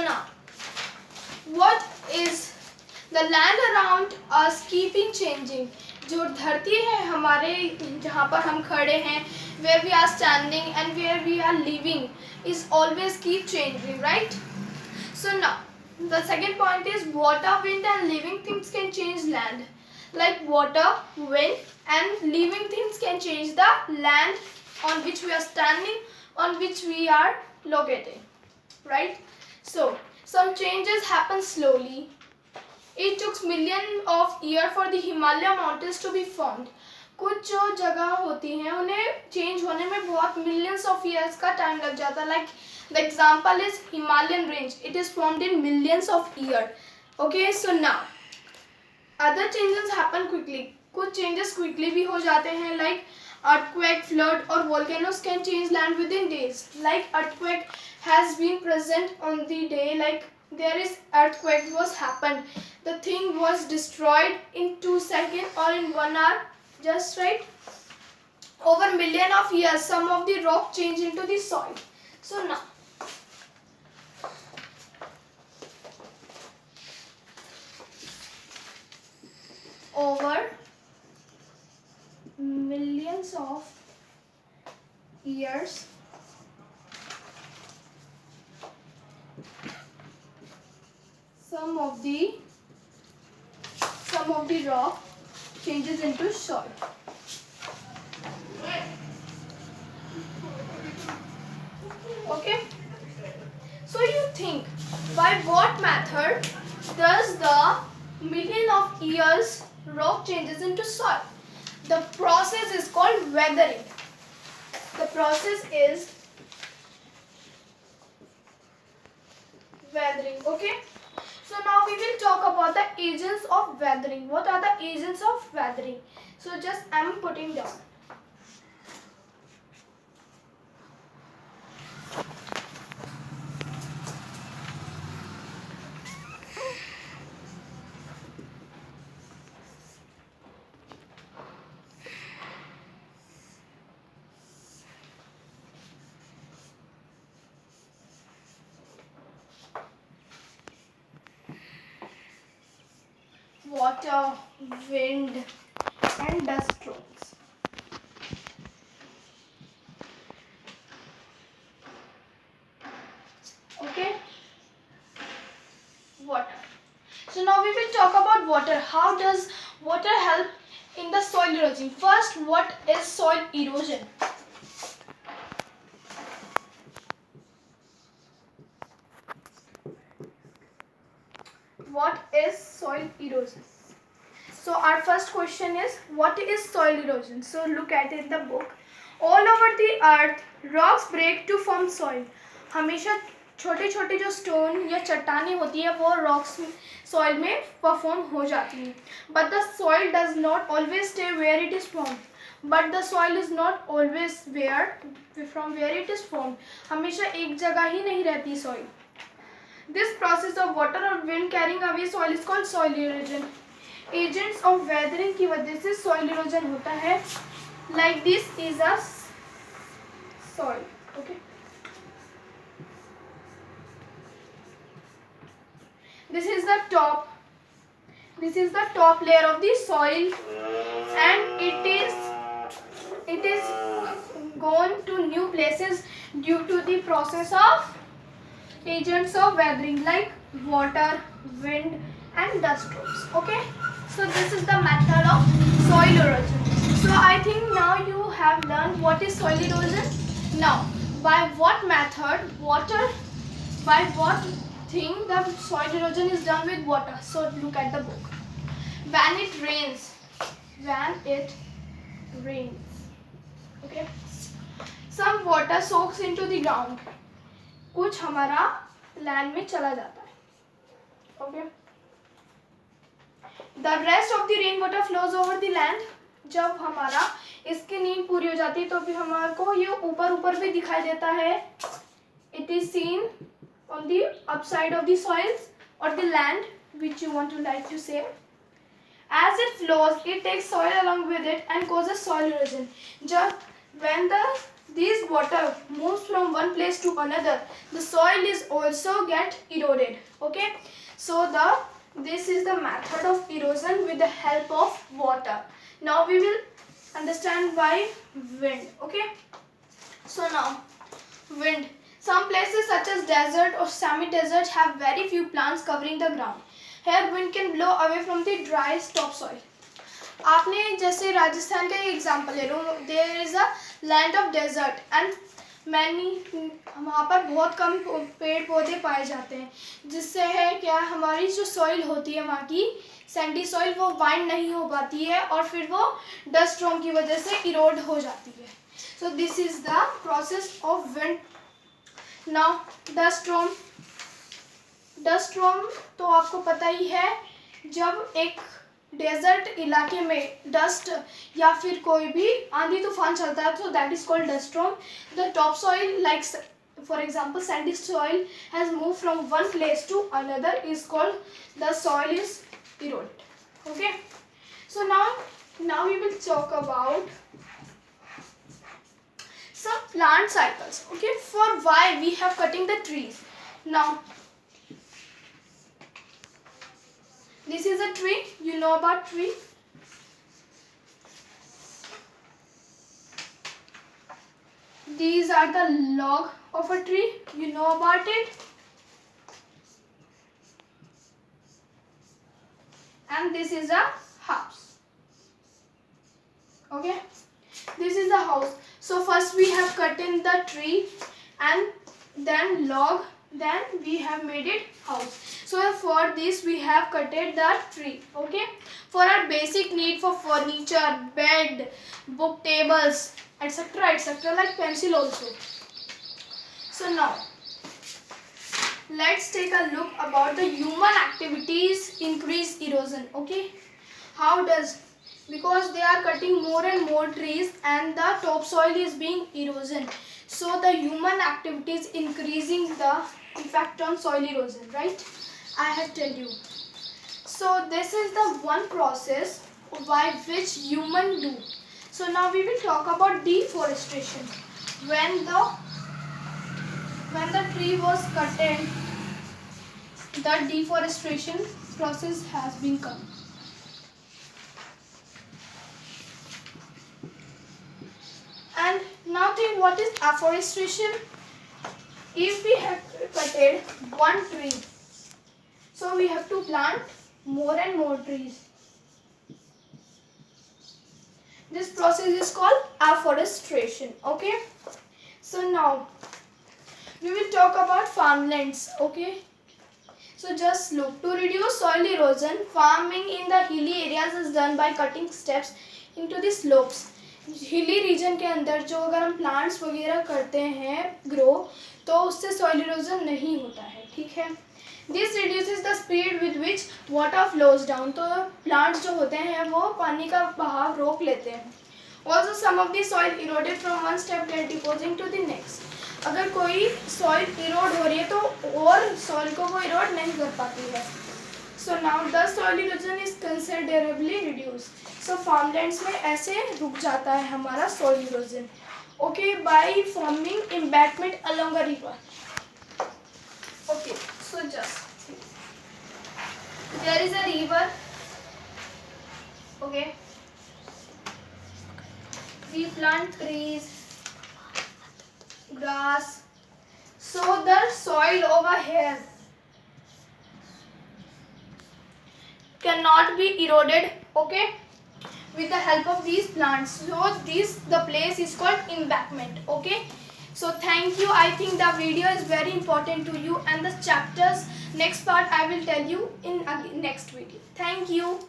now, what is the land around us keeping changing? जो धरती है हमारे जहाँ पर हम खड़े हैं, where we are standing and where we are living, is always keep changing, right? So now, the second point is water, wind and living things can change land. Like water, wind and living things can change the land on which we are standing, on which we are located, right? So some changes happen slowly. It took millions of years for the Himalaya mountains to be formed. कुछ जो जगह होती हैं उन्हें change होने में बहुत millions of years का टाइम लग जाता है. Like the example is Himalayan range. It is formed in millions of years. Okay, so now other changes happen quickly. कुछ changes quickly भी हो जाते हैं. Like earthquake, flood or volcanoes can change land within days. Like earthquake has been present on the day, like there is earthquake was happened, the thing was destroyed in 2 seconds or in 1 hour, just right. Over million of years some of the rock change into the soil. So now over millions of years some of the rock changes into soil. Okay, so you think by what method does the million of years rock changes into soil? The process is called weathering. The process is weathering. Okay, so now we will talk about the agents of weathering. What are the agents of weathering? So just I am putting down. Water, wind and dust storms. Okay, water. So now we will talk about water. How does water help in the soil erosion? First, what is soil erosion? What is soil erosion? So our first question is, what is soil erosion? So look at it in the book. All over the earth, rocks break to form soil. हमेशा छोटे छोटे जो stone या चट्टानें होती है वो rocks soil में परफॉर्म हो जाती हैं. But the soil does not always stay where it is form. But the soil is not always where from where it is form. हमेशा एक जगह ही नहीं रहती soil. This process of water और wind carrying away soil is called soil erosion. Agents of weathering की वजह से सॉइल इरोजन होता है. Like this is a soil. Okay, this is the top layer of the soil and it is gone to new places due to the process of agents of weathering like water, wind and dust storms. Okay, so this is the method of soil erosion. So I think now you have learned what is soil erosion. Now by what method by what thing the soil erosion is done with water? So look at the book. When it rains, okay, some water soaks into the ground. कुछ हमारा land में चला जाता है. Okay, the rest of the rain water flows over the land. जब हमारा इसकी नींद पूरी हो जाती है तो फिर हमारे को ये ऊपर भी दिखाई देता है. It is seen on the upside of the soils or the land which you want to like to say. As it flows, it takes soil along with it and causes soil erosion. When the these water moves from one place to another, the soil is also get eroded. Okay, so this is the method of erosion with the help of water. Now we will understand by wind. Okay, so now wind. Some places such as desert or semi-desert have very few plants covering the ground. Here wind can blow away from the dry topsoil. आपने जैसे राजस्थान का example ले लो, there is a land of desert and many, वहाँ पर बहुत कम पेड़ पौधे पाए जाते हैं, जिससे है क्या हमारी जो सॉइल होती है वहाँ की सैंडी सॉइल वो वाइंड नहीं हो पाती है और फिर वो डस्ट स्टॉर्म की वजह से इरोड हो जाती है. So this is the process of wind. Now dust storm तो आपको पता ही है, जब एक डेजर्ट इलाके में डस्ट या फिर कोई भी आंधी तूफान चलता है तो that is called dust storm. The top soil like for example sandy soil has move from one place to another is called the soil is eroded. Okay, so now we will talk about some plant cycles. Okay, for why we have cutting the trees. Now this is a tree, you know about tree. These are the log of a tree, you know about it. And this is a house. Okay, this is the house. So first we have cut in the tree and then log, then we have made it house. So for this we have cutted the tree. Okay, for our basic need for furniture, bed, book, tables, etc., like pencil also. So now let's take a look about the human activities increase erosion. Okay, how does, because they are cutting more and more trees and the topsoil is being erosion, so the human activities increasing the effect on soil erosion, right? I have tell you. So this is the one process by which human do. So now we will talk about deforestation. When the tree was cutted, the deforestation process has been come. And now think, what is afforestation? If we have cutted one tree, so we have to plant more and more trees. This process is called afforestation. Okay, so now we will talk about farmlands. Okay, so just look, to reduce soil erosion, farming in the hilly areas is done by cutting steps into the slopes. Hilly region के अंदर जो अगर हम plants वगैरह करते हैं grow, तो उससे सॉइल इरोजन नहीं होता है. ठीक है, this reduces the speed with which water flows down. तो प्लांट्स जो होते हैं वो पानी का बहाव रोक लेते हैं. Also some of the soil eroded from one step get depositing to the next. अगर कोई सॉइल इरोड हो रही है तो और सॉइल को वो इरोड नहीं कर पाती है. So now the soil erosion is considerably reduced. So farmlands में ऐसे रुक जाता है हमारा soil erosion. Okay, by forming embankment along a river. Okay, so just there is a river. Okay, we plant trees, grass. So the soil over here cannot be eroded, okay, with the help of these plants. So the place is called embankment. Okay, so thank you. I think the video is very important to you, and the chapters next part I will tell you in next video. Thank you.